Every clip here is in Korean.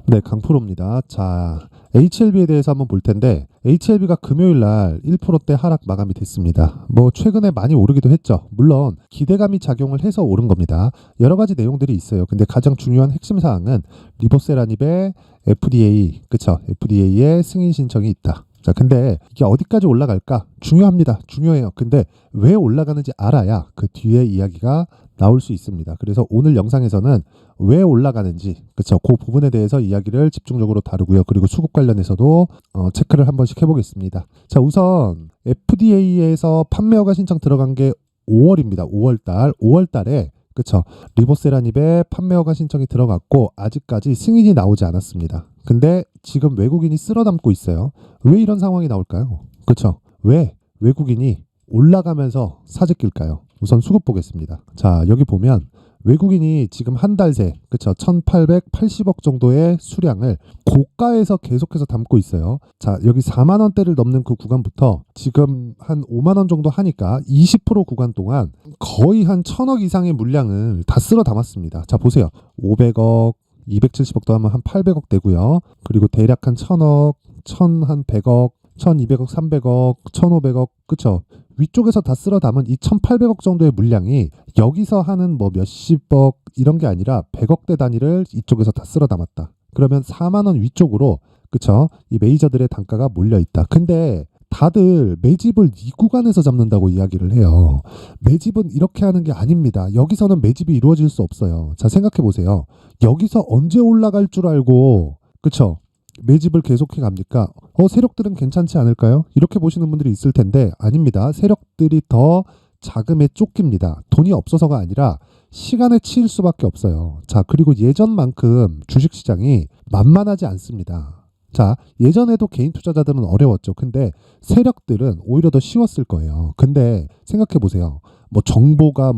네, 강프로입니다. 자, HLB에 대해서 한번 볼 텐데, HLB가 금요일 날 1%대 하락 마감이 됐습니다. 뭐, 최근에 많이 오르기도 했죠. 물론, 기대감이 작용을 해서 오른 겁니다. 여러 가지 내용들이 있어요. 근데 가장 중요한 핵심 사항은 리보세라닙의 FDA, 그쵸? FDA의 승인 신청이 있다. 자, 근데 이게 어디까지 올라갈까? 중요합니다. 중요해요. 근데 왜 올라가는지 알아야 그 뒤에 이야기가 나올 수 있습니다. 그래서 오늘 영상에서는 왜 올라가는지, 그쵸? 그 부분에 대해서 이야기를 집중적으로 다루고요. 그리고 수급 관련해서도 체크를 한 번씩 해보겠습니다. 자, 우선 FDA에서 판매 허가 신청 들어간 게 5월입니다. 5월 달에 그쵸? 리보세라닙의 판매 허가 신청이 들어갔고 아직까지 승인이 나오지 않았습니다. 근데 지금 외국인이 쓸어 담고 있어요. 왜 이런 상황이 나올까요? 그쵸? 왜 외국인이 올라가면서 사재낄까요? 우선 수급 보겠습니다. 자, 여기 보면 외국인이 지금 한 달 새, 그쵸? 1880억 정도의 수량을 고가에서 계속해서 담고 있어요. 자, 여기 4만 원대를 넘는 그 구간부터 지금 한 5만 원 정도 하니까 20% 구간 동안 거의 한 1000억 이상의 물량을 다 쓸어 담았습니다. 자, 보세요. 500억, 270억도 하면 한 800억 되고요. 그리고 대략 한 1000억, 1000한 100억, 1200억, 300억, 1500억, 그쵸? 위쪽에서 다 쓸어 담은 이 1800억 정도의 물량이 여기서 하는 뭐 몇십억 이런 게 아니라 100억대 단위를 이쪽에서 다 쓸어 담았다. 그러면 4만 원 위쪽으로, 그쵸? 이 메이저들의 단가가 몰려 있다. 근데 다들 매집을 이 구간에서 잡는다고 이야기를 해요. 매집은 이렇게 하는 게 아닙니다. 여기서는 매집이 이루어질 수 없어요. 자, 생각해 보세요. 여기서 언제 올라갈 줄 알고, 그쵸? 매집을 계속해 갑니까? 세력들은 괜찮지 않을까요? 이렇게 보시는 분들이 있을 텐데 아닙니다. 세력들이 더 자금에 쫓깁니다. 돈이 없어서가 아니라 시간에 치일 수밖에 없어요. 자, 그리고 예전만큼 주식시장이 만만하지 않습니다. 자, 예전에도 개인 투자자들은 어려웠죠. 근데 세력들은 오히려 더 쉬웠을 거예요. 근데 생각해 보세요. 뭐 정보가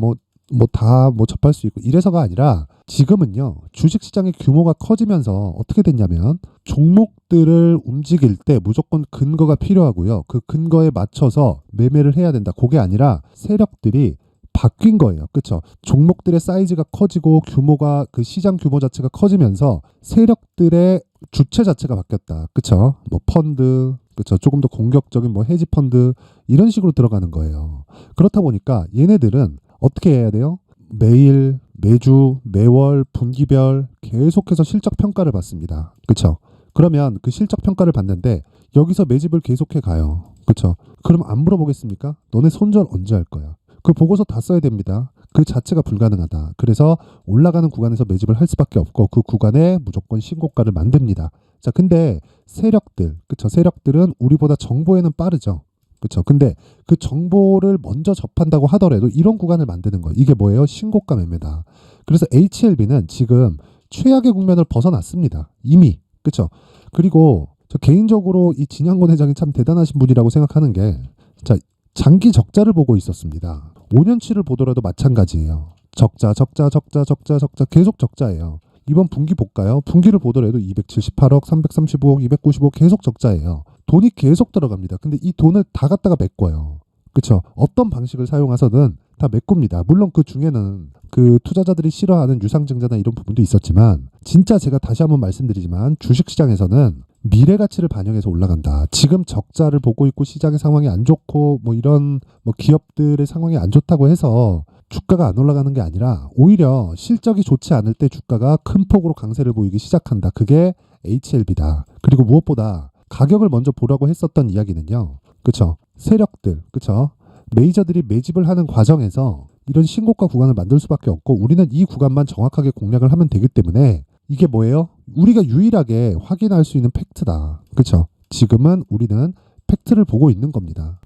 다 접할 수 있고 이래서가 아니라 지금은요, 주식시장의 규모가 커지면서 어떻게 됐냐면 종목들을 움직일 때 무조건 근거가 필요하고요. 그 근거에 맞춰서 매매를 해야 된다. 그게 아니라 세력들이 바뀐 거예요. 그쵸? 종목들의 사이즈가 커지고 규모가, 그 시장 규모 자체가 커지면서 세력들의 주체 자체가 바뀌었다. 그쵸? 뭐 펀드, 그쵸? 조금 더 공격적인 뭐 헤지 펀드 이런 식으로 들어가는 거예요. 그렇다 보니까 얘네들은 어떻게 해야 돼요? 매일, 매주, 매월, 분기별 계속해서 실적 평가를 받습니다. 그쵸? 그러면 그 실적 평가를 받는데 여기서 매집을 계속해 가요. 그쵸? 그럼 안 물어보겠습니까? 너네 손절 언제 할 거야? 그 보고서 다 써야 됩니다. 그 자체가 불가능하다. 그래서 올라가는 구간에서 매집을 할 수밖에 없고 그 구간에 무조건 신고가를 만듭니다. 자, 근데 세력들, 그쵸? 세력들은 우리보다 정보에는 빠르죠. 그렇죠. 근데 그 정보를 먼저 접한다고 하더라도 이런 구간을 만드는 거예요. 이게 뭐예요? 신고가 매매다. 그래서 HLB는 지금 최악의 국면을 벗어났습니다. 이미. 그렇죠. 그리고 저 개인적으로 이 진양권 회장이 참 대단하신 분이라고 생각하는 게, 자, 장기 적자를 보고 있었습니다. 5년치를 보더라도 마찬가지예요. 적자, 적자, 적자, 적자, 적자, 계속 적자예요. 이번 분기 볼까요? 분기를 보더라도 278억, 335억, 295억 계속 적자예요. 돈이 계속 들어갑니다. 근데 이 돈을 다 갖다가 메꿔요. 그쵸? 어떤 방식을 사용해서든 다 메꿉니다. 물론 그 중에는 그 투자자들이 싫어하는 유상증자나 이런 부분도 있었지만, 진짜 제가 다시 한번 말씀드리지만 주식시장에서는 미래 가치를 반영해서 올라간다. 지금 적자를 보고 있고 시장의 상황이 안 좋고 뭐 이런 뭐 기업들의 상황이 안 좋다고 해서 주가가 안 올라가는 게 아니라 오히려 실적이 좋지 않을 때 주가가 큰 폭으로 강세를 보이기 시작한다. 그게 HLB다. 그리고 무엇보다 가격을 먼저 보라고 했었던 이야기는요. 그쵸? 세력들, 그쵸? 메이저들이 매집을 하는 과정에서 이런 신고가 구간을 만들 수밖에 없고 우리는 이 구간만 정확하게 공략을 하면 되기 때문에 이게 뭐예요? 우리가 유일하게 확인할 수 있는 팩트다. 그쵸? 지금은 우리는 팩트를 보고 있는 겁니다.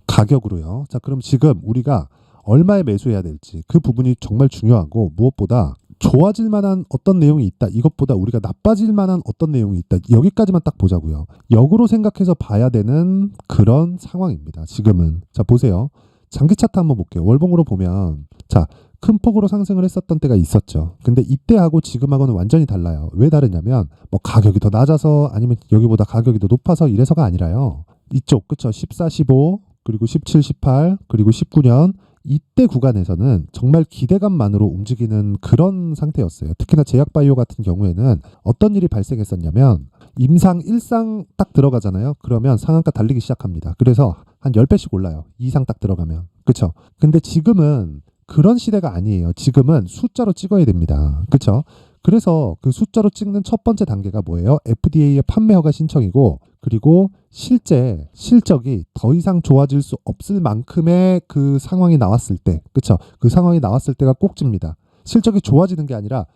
가격으로요. 자, 그럼 지금 우리가 얼마에 매수해야 될지 그 부분이 정말 중요하고 무엇보다 좋아질 만한 어떤 내용이 있다. 이것보다 우리가 나빠질 만한 어떤 내용이 있다. 여기까지만 딱 보자고요. 역으로 생각해서 봐야 되는 그런 상황입니다. 지금은. 자, 보세요. 장기 차트 한번 볼게요. 월봉으로 보면 자, 큰 폭으로 상승을 했었던 때가 있었죠. 근데 이때하고 지금하고는 완전히 달라요. 왜 다르냐면 뭐 가격이 더 낮아서 아니면 여기보다 가격이 더 높아서 이래서가 아니라요. 이쪽, 그쵸? 14, 15, 그리고 17, 18, 그리고 19년 이때 구간에서는 정말 기대감만으로 움직이는 그런 상태였어요. 특히나 제약바이오 같은 경우에는 어떤 일이 발생했었냐면 임상 1상 딱 들어가잖아요. 그러면 상한가 달리기 시작합니다. 그래서 한 10배씩 올라요. 2상 딱 들어가면. 그쵸? 근데 지금은 그런 시대가 아니에요. 지금은 숫자로 찍어야 됩니다. 그쵸? 그래서 그 숫자로 찍는 첫 번째 단계가 뭐예요? FDA의 판매 허가 신청이고, 그리고 실제 실적이 더 이상 좋아질 수 없을 만큼의 그 상황이 나왔을 때, 그쵸? 그 상황이 나왔을 때가 꼭지입니다. 실적이 좋아지는 게 아니라,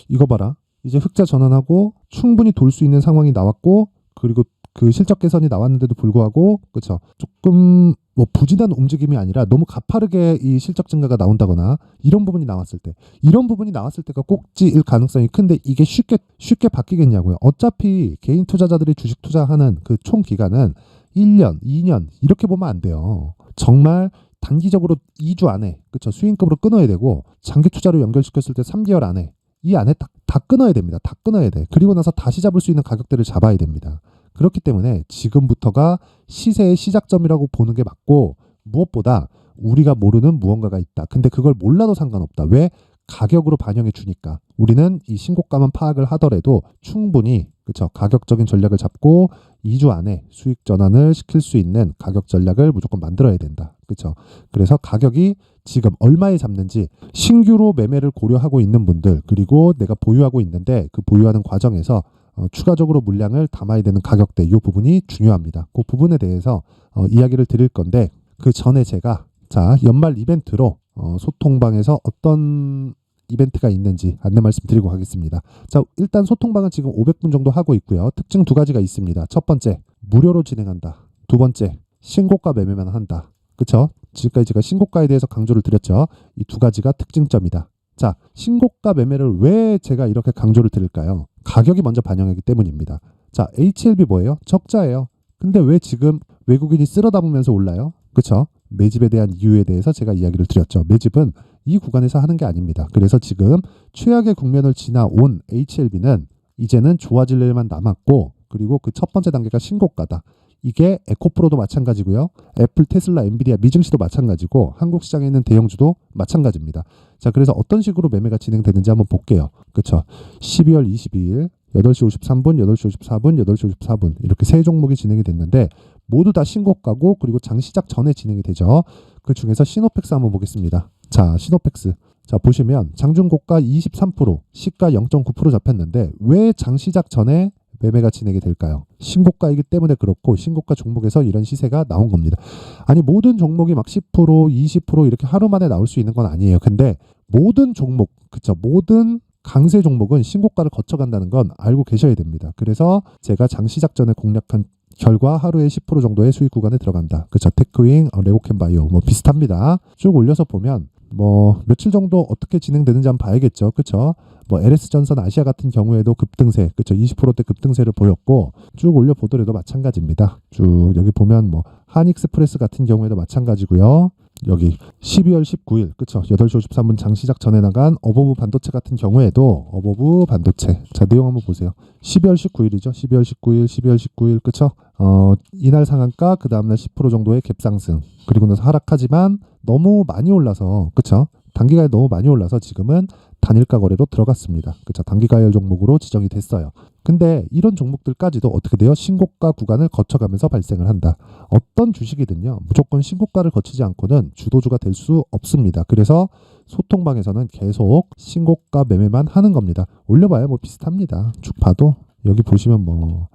이거 봐라. 이제 흑자 전환하고 충분히 돌 수 있는 상황이 나왔고, 그리고 그 실적 개선이 나왔는데도 불구하고, 그쵸? 조금 뭐 부진한 움직임이 아니라 너무 가파르게 이 실적 증가가 나온다거나 이런 부분이 나왔을 때, 이런 부분이 나왔을 때가 꼭지일 가능성이 큰데 이게 쉽게 바뀌겠냐고요. 어차피 개인 투자자들이 주식 투자하는 그 총 기간은 1년, 2년 이렇게 보면 안 돼요. 정말 단기적으로 2주 안에, 그쵸? 수익급으로 끊어야 되고, 장기 투자로 연결시켰을 때 3개월 안에, 이 안에 다 끊어야 됩니다. 다 끊어야 돼. 그리고 나서 다시 잡을 수 있는 가격대를 잡아야 됩니다. 그렇기 때문에 지금부터가 시세의 시작점이라고 보는 게 맞고, 무엇보다 우리가 모르는 무언가가 있다. 근데 그걸 몰라도 상관없다. 왜? 가격으로 반영해 주니까. 우리는 이 신고가만 파악을 하더라도 충분히, 그쵸? 가격적인 전략을 잡고 2주 안에 수익 전환을 시킬 수 있는 가격 전략을 무조건 만들어야 된다. 그쵸? 그래서 가격이 지금 얼마에 잡는지 신규로 매매를 고려하고 있는 분들, 그리고 내가 보유하고 있는데 그 보유하는 과정에서 추가적으로 물량을 담아야 되는 가격대, 이 부분이 중요합니다. 그 부분에 대해서 이야기를 드릴 건데, 그 전에 제가 연말 이벤트로 소통방에서 어떤 이벤트가 있는지 안내 말씀드리고 가겠습니다. 일단 소통방은 지금 500분 정도 하고 있고요. 특징 두 가지가 있습니다. 첫 번째, 무료로 진행한다. 두 번째, 신고가 매매만 한다. 그쵸? 지금까지 제가 신고가에 대해서 강조를 드렸죠. 이 두 가지가 특징점이다. 신고가 매매를 왜 제가 이렇게 강조를 드릴까요? 가격이 먼저 반영하기 때문입니다. HLB 뭐예요? 적자예요. 근데 왜 지금 외국인이 쓸어 담으면서 올라요? 그쵸? 매집에 대한 이유에 대해서 제가 이야기를 드렸죠. 매집은 이 구간에서 하는 게 아닙니다. 그래서 지금 최악의 국면을 지나온 HLB는 이제는 좋아질 일만 남았고, 그리고 그 첫 번째 단계가 신고가다. 이게 에코프로도 마찬가지고요. 애플, 테슬라, 엔비디아, 미증시도 마찬가지고, 한국 시장에 있는 대형주도 마찬가지입니다. 그래서 어떤 식으로 매매가 진행되는지 한번 볼게요. 그쵸? 12월 22일 8시 53분, 8시 54분, 8시 54분 이렇게 세 종목이 진행이 됐는데 모두 다 신고가고, 그리고 장 시작 전에 진행이 되죠. 그 중에서 시노펙스 한번 보겠습니다. 시노펙스. 보시면 장중고가 23%, 시가 0.9% 잡혔는데 왜 장 시작 전에 매매가 진행이 될까요? 신고가이기 때문에 그렇고, 신고가 종목에서 이런 시세가 나온 겁니다. 아니, 모든 종목이 막 10%, 20% 이렇게 하루 만에 나올 수 있는 건 아니에요. 근데 모든 종목, 그쵸? 모든 강세 종목은 신고가를 거쳐간다는 건 알고 계셔야 됩니다. 그래서 제가 장 시작 전에 공략한 결과 하루에 10% 정도의 수익 구간에 들어간다. 그쵸? 테크윙, 레고캔바이오 뭐 비슷합니다. 쭉 올려서 보면 뭐 며칠 정도 어떻게 진행되는지 한번 봐야겠죠. 그쵸? 뭐 LS전선 아시아 같은 경우에도 급등세, 그쵸? 20%대 급등세를 보였고, 쭉 올려보더라도 마찬가지입니다. 쭉 여기 보면 뭐 한익스프레스 같은 경우에도 마찬가지고요. 여기 12월 19일, 그쵸? 8시 53분 장 시작 전에 나간 어버브 반도체 같은 경우에도 어버브 반도체. 내용 한번 보세요. 12월 19일이죠. 12월 19일, 12월 19일, 그쵸? 이날 상한가, 그 다음날 10% 정도의 갭상승. 그리고 나서 하락하지만 너무 많이 올라서, 그쵸? 단기가에 너무 많이 올라서 지금은 단일가 거래로 들어갔습니다. 그쵸? 단기가열 종목으로 지정이 됐어요. 근데 이런 종목들까지도 어떻게 돼요? 신고가 구간을 거쳐가면서 발생을 한다. 어떤 주식이든요, 무조건 신고가를 거치지 않고는 주도주가 될 수 없습니다. 그래서 소통방에서는 계속 신고가 매매만 하는 겁니다. 올려봐야 뭐 비슷합니다. 쭉 봐도 여기 보시면 뭐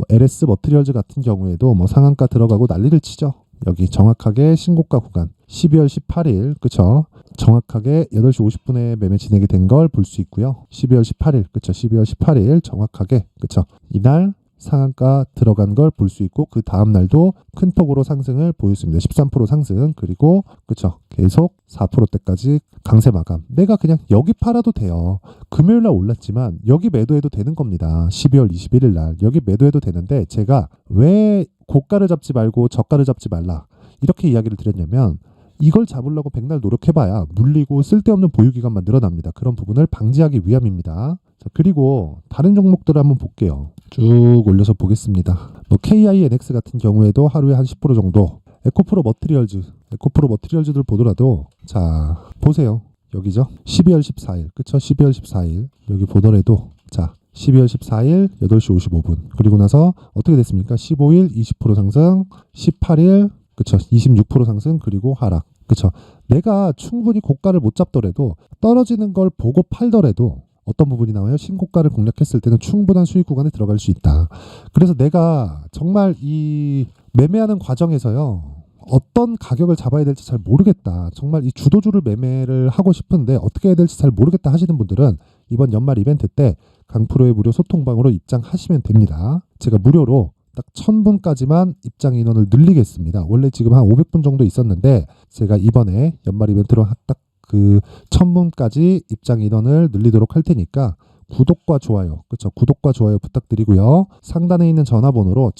LS 머티리얼즈 같은 경우에도 뭐 상한가 들어가고 난리를 치죠. 여기 정확하게 신고가 구간 12월 18일, 그쵸? 정확하게 8시 50분에 매매 진행이 된 걸 볼 수 있고요. 12월 18일, 그쵸? 12월 18일 정확하게, 그쵸? 이날 상한가 들어간 걸 볼 수 있고, 그 다음 날도 큰 폭으로 상승을 보였습니다. 13% 상승. 그리고 그쵸? 계속 4%대까지 강세 마감. 내가 그냥 여기 팔아도 돼요. 금요일 날 올랐지만 여기 매도해도 되는 겁니다. 12월 21일 날 여기 매도해도 되는데, 제가 왜 고가를 잡지 말고 저가를 잡지 말라 이렇게 이야기를 드렸냐면, 이걸 잡으려고 백날 노력해봐야 물리고 쓸데없는 보유기간만 늘어납니다. 그런 부분을 방지하기 위함입니다. 그리고 다른 종목들을 한번 볼게요. 쭉 올려서 보겠습니다. 뭐 KINX 같은 경우에도 하루에 한 10% 정도, 에코프로 머티리얼즈 에코프로 머티리얼즈들 보더라도 자 보세요. 여기죠. 12월 14일 그쵸? 12월 14일 여기 보더라도 자 12월 14일 8시 55분 그리고 나서 어떻게 됐습니까? 15일 20% 상승 18일 그쵸? 26% 상승 그리고 하락 그쵸? 내가 충분히 고가를 못 잡더라도 떨어지는 걸 보고 팔더라도 어떤 부분이 나와요? 신고가를 공략했을 때는 충분한 수익 구간에 들어갈 수 있다. 그래서 내가 정말 이 매매하는 과정에서요. 어떤 가격을 잡아야 될지 잘 모르겠다. 정말 이 주도주를 매매를 하고 싶은데 어떻게 해야 될지 잘 모르겠다 하시는 분들은 이번 연말 이벤트 때 강프로의 무료 소통방으로 입장하시면 됩니다. 제가 무료로 딱 1000분까지만 입장 인원을 늘리겠습니다. 원래 지금 한 500분 정도 있었는데 제가 이번에 연말 이벤트로 딱 그 1000분까지 입장 인원을 늘리도록 할 테니까 구독과 좋아요, 그쵸? 구독과 좋아요 부탁드리고요. 상단에 있는 전화번호로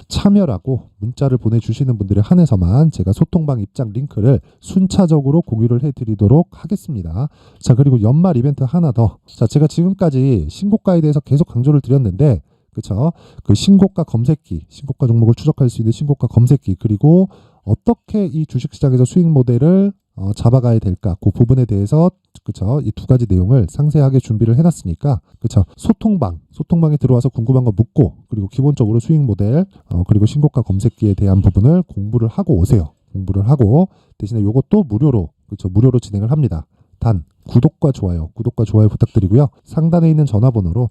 참여라고 문자를 보내주시는 분들에 한해서만 제가 소통방 입장 링크를 순차적으로 공유를 해드리도록 하겠습니다. 자, 그리고 연말 이벤트 하나 더. 자, 제가 지금까지 신고가에 대해서 계속 강조를 드렸는데, 그쵸? 그 신고가 검색기, 신고가 종목을 추적할 수 있는 신고가 검색기, 그리고 어떻게 이 주식시장에서 수익 모델을 잡아가야 될까? 그 부분에 대해서 그쵸? 이 두 가지 내용을 상세하게 준비를 해놨으니까 그쵸? 소통방에 들어와서 궁금한 거 묻고 그리고 기본적으로 수익 모델 그리고 신고가 검색기에 대한 부분을 공부를 하고 오세요. 공부를 하고 대신에 요것도 무료로 그쵸? 무료로 진행을 합니다. 단 구독과 좋아요 부탁드리고요. 상단에 있는 전화번호로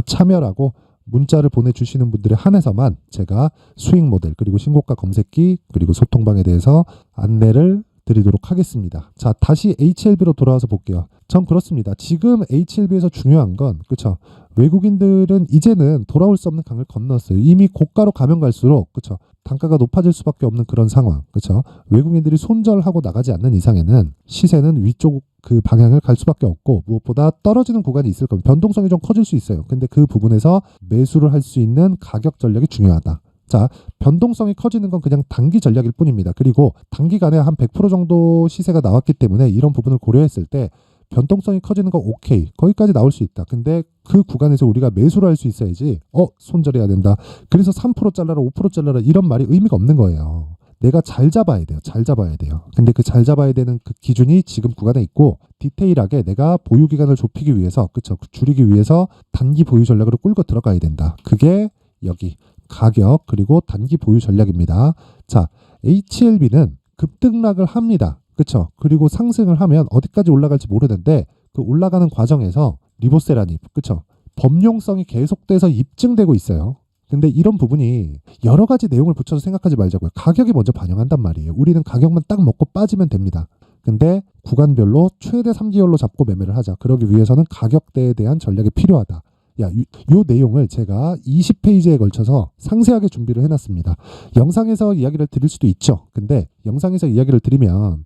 참여라고 문자를 보내주시는 분들에 한해서만 제가 수익 모델 그리고 신고가 검색기 그리고 소통방에 대해서 안내를 드리도록 하겠습니다. 자, 다시 HLB로 돌아와서 볼게요. 전 그렇습니다. 지금 HLB에서 중요한 건 그쵸? 외국인들은 이제는 돌아올 수 없는 강을 건넜어요. 이미 고가로 가면 갈수록 그쵸? 단가가 높아질 수밖에 없는 그런 상황. 그쵸? 외국인들이 손절하고 나가지 않는 이상에는 시세는 위쪽 그 방향을 갈 수밖에 없고 무엇보다 떨어지는 구간이 있을 겁니다. 변동성이 좀 커질 수 있어요. 근데 그 부분에서 매수를 할 수 있는 가격 전략이 중요하다. 자, 변동성이 커지는 건 그냥 단기 전략일 뿐입니다. 그리고 단기간에 한 100% 정도 시세가 나왔기 때문에 이런 부분을 고려했을 때 변동성이 커지는 건 오케이. 거기까지 나올 수 있다. 근데 그 구간에서 우리가 매수를 할 수 있어야지 손절해야 된다. 그래서 3% 잘라라 5% 잘라라 이런 말이 의미가 없는 거예요. 내가 잘 잡아야 돼요. 잘 잡아야 돼요. 근데 그 잘 잡아야 되는 그 기준이 지금 구간에 있고 디테일하게 내가 보유 기간을 좁히기 위해서 그쵸? 줄이기 위해서 단기 보유 전략으로 끌고 들어가야 된다. 그게 여기 가격 그리고 단기 보유 전략입니다. 자, HLB는 급등락을 합니다. 그쵸? 그리고 상승을 하면 어디까지 올라갈지 모르는데 그 올라가는 과정에서 리보세라니 그쵸? 범용성이 계속돼서 입증되고 있어요. 근데 이런 부분이 여러 가지 내용을 붙여서 생각하지 말자고요. 가격이 먼저 반영한단 말이에요. 우리는 가격만 딱 먹고 빠지면 됩니다. 근데 구간별로 최대 3개월로 잡고 매매를 하자. 그러기 위해서는 가격대에 대한 전략이 필요하다. 요 내용을 제가 20페이지에 걸쳐서 상세하게 준비를 해놨습니다. 영상에서 이야기를 드릴 수도 있죠. 근데 영상에서 이야기를 드리면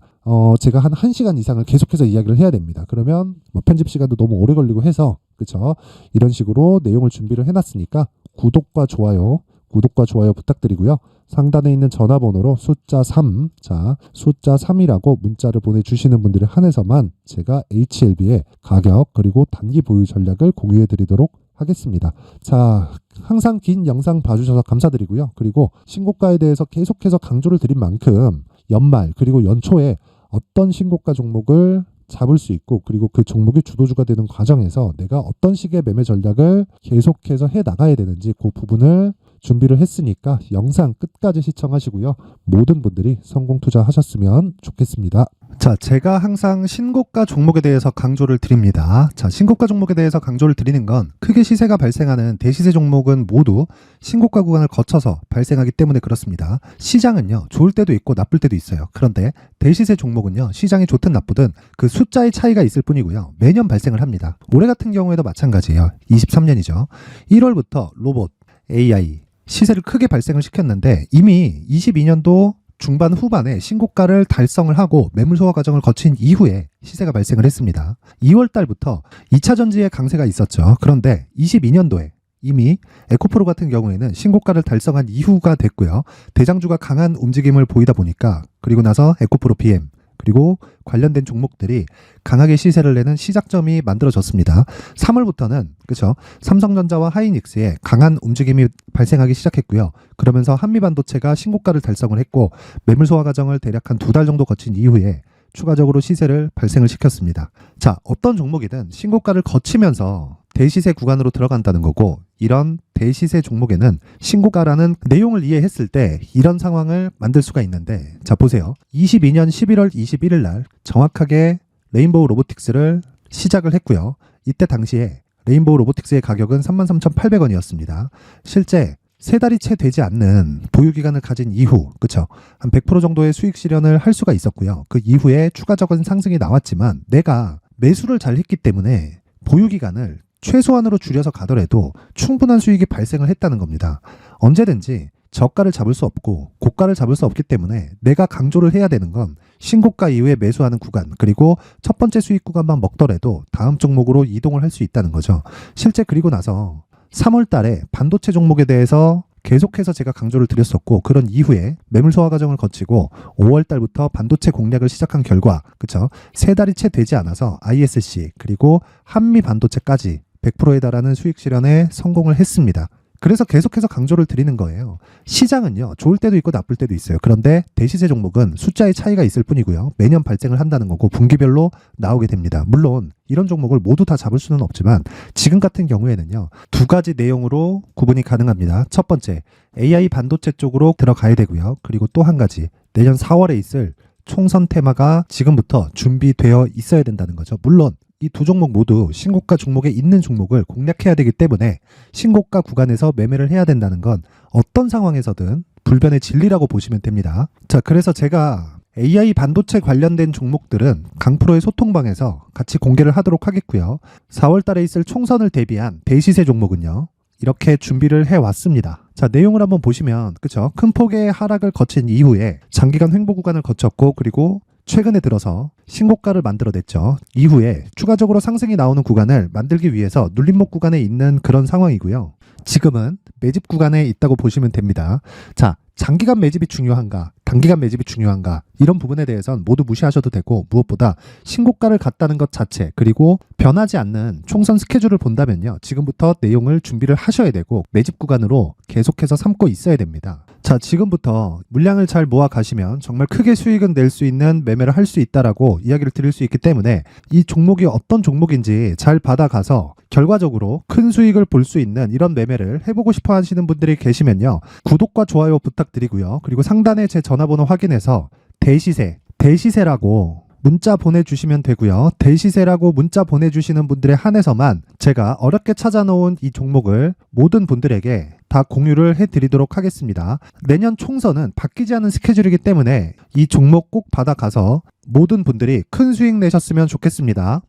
제가 한 1시간 이상을 계속해서 이야기를 해야 됩니다. 그러면 뭐 편집 시간도 너무 오래 걸리고 해서 그쵸? 이런 식으로 내용을 준비를 해놨으니까 구독과 좋아요 부탁드리고요. 상단에 있는 전화번호로 숫자 3, 자, 숫자 3이라고 문자를 보내주시는 분들에 한해서만 제가 HLB의 가격 그리고 단기 보유 전략을 공유해 드리도록 하겠습니다. 자, 항상 긴 영상 봐주셔서 감사드리고요. 그리고 신고가에 대해서 계속해서 강조를 드린 만큼 연말 그리고 연초에 어떤 신고가 종목을 잡을 수 있고 그리고 그 종목이 주도주가 되는 과정에서 내가 어떤 식의 매매 전략을 계속해서 해 나가야 되는지 그 부분을 준비를 했으니까 영상 끝까지 시청하시고요. 모든 분들이 성공 투자하셨으면 좋겠습니다. 자, 제가 항상 신고가 종목에 대해서 강조를 드립니다. 자, 신고가 종목에 대해서 강조를 드리는 건 크게 시세가 발생하는 대시세 종목은 모두 신고가 구간을 거쳐서 발생하기 때문에 그렇습니다. 시장은요, 좋을 때도 있고 나쁠 때도 있어요. 그런데 대시세 종목은요, 시장이 좋든 나쁘든 그 숫자의 차이가 있을 뿐이고요. 매년 발생을 합니다. 올해 같은 경우에도 마찬가지예요. 23년이죠. 1월부터 로봇, AI, 시세를 크게 발생을 시켰는데 이미 22년도 중반 후반에 신고가를 달성을 하고 매물 소화 과정을 거친 이후에 시세가 발생을 했습니다. 2월 달부터 2차 전지의 강세가 있었죠. 그런데 22년도에 이미 에코프로 같은 경우에는 신고가를 달성한 이후가 됐고요. 대장주가 강한 움직임을 보이다 보니까 그리고 나서 에코프로 BM, 그리고 관련된 종목들이 강하게 시세를 내는 시작점이 만들어졌습니다. 3월부터는 그렇죠. 삼성전자와 하이닉스에 강한 움직임이 발생하기 시작했고요. 그러면서 한미반도체가 신고가를 달성을 했고 매물 소화 과정을 대략 한 2달 정도 거친 이후에 추가적으로 시세를 발생을 시켰습니다. 자, 어떤 종목이든 신고가를 거치면서 대시세 구간으로 들어간다는 거고 이런 대시세 종목에는 신고가라는 내용을 이해했을 때 이런 상황을 만들 수가 있는데 자 보세요. 22년 11월 21일 날 정확하게 레인보우 로보틱스를 시작을 했고요. 이때 당시에 레인보우 로보틱스의 가격은 33,800원이었습니다. 실제 세 달이 채 되지 않는 보유기간을 가진 이후, 그쵸? 한 100% 정도의 수익 실현을 할 수가 있었고요. 그 이후에 추가적인 상승이 나왔지만 내가 매수를 잘 했기 때문에 보유기간을 최소한으로 줄여서 가더라도 충분한 수익이 발생을 했다는 겁니다. 언제든지 저가를 잡을 수 없고 고가를 잡을 수 없기 때문에 내가 강조를 해야 되는 건 신고가 이후에 매수하는 구간 그리고 첫 번째 수익 구간만 먹더라도 다음 종목으로 이동을 할 수 있다는 거죠. 실제 그리고 나서 3월 달에 반도체 종목에 대해서 계속해서 제가 강조를 드렸었고 그런 이후에 매물 소화 과정을 거치고 5월 달부터 반도체 공략을 시작한 결과 그쵸? 세 달이 채 되지 않아서 ISC 그리고 한미 반도체까지 100%에 달하는 수익 실현에 성공을 했습니다. 그래서 계속해서 강조를 드리는 거예요. 시장은요, 좋을 때도 있고 나쁠 때도 있어요. 그런데 대시세 종목은 숫자의 차이가 있을 뿐이고요. 매년 발생을 한다는 거고 분기별로 나오게 됩니다. 물론 이런 종목을 모두 다 잡을 수는 없지만 지금 같은 경우에는요, 두 가지 내용으로 구분이 가능합니다. 첫 번째, AI 반도체 쪽으로 들어가야 되고요. 그리고 또 한 가지, 내년 4월에 있을 총선 테마가 지금부터 준비되어 있어야 된다는 거죠. 물론 이 두 종목 모두 신고가 종목에 있는 종목을 공략해야 되기 때문에 신고가 구간에서 매매를 해야 된다는 건 어떤 상황에서든 불변의 진리라고 보시면 됩니다. 자, 그래서 제가 AI 반도체 관련된 종목들은 강프로의 소통방에서 같이 공개를 하도록 하겠고요. 4월 달에 있을 총선을 대비한 대시세 종목은요. 이렇게 준비를 해왔습니다. 자, 내용을 한번 보시면 그쵸? 큰 폭의 하락을 거친 이후에 장기간 횡보 구간을 거쳤고 그리고 최근에 들어서 신고가를 만들어냈죠. 이후에 추가적으로 상승이 나오는 구간을 만들기 위해서 눌림목 구간에 있는 그런 상황이고요. 지금은 매집 구간에 있다고 보시면 됩니다. 자, 장기간 매집이 중요한가, 단기간 매집이 중요한가 이런 부분에 대해서는 모두 무시하셔도 되고 무엇보다 신고가를 갔다는 것 자체 그리고 변하지 않는 총선 스케줄을 본다면요. 지금부터 내용을 준비를 하셔야 되고 매집 구간으로 계속해서 삼고 있어야 됩니다. 자, 지금부터 물량을 잘 모아 가시면 정말 크게 수익은 낼 수 있는 매매를 할 수 있다라고 이야기를 드릴 수 있기 때문에 이 종목이 어떤 종목인지 잘 받아가서 결과적으로 큰 수익을 볼 수 있는 이런 매매를 해보고 싶어 하시는 분들이 계시면요. 구독과 좋아요 부탁드리고요. 그리고 상단에 제 전화번호 확인해서 대시세라고 문자 보내주시면 되고요. 대시세라고 문자 보내주시는 분들에 한해서만 제가 어렵게 찾아놓은 이 종목을 모든 분들에게 다 공유를 해드리도록 하겠습니다. 내년 총선은 바뀌지 않은 스케줄이기 때문에 이 종목 꼭 받아가서 모든 분들이 큰 수익 내셨으면 좋겠습니다.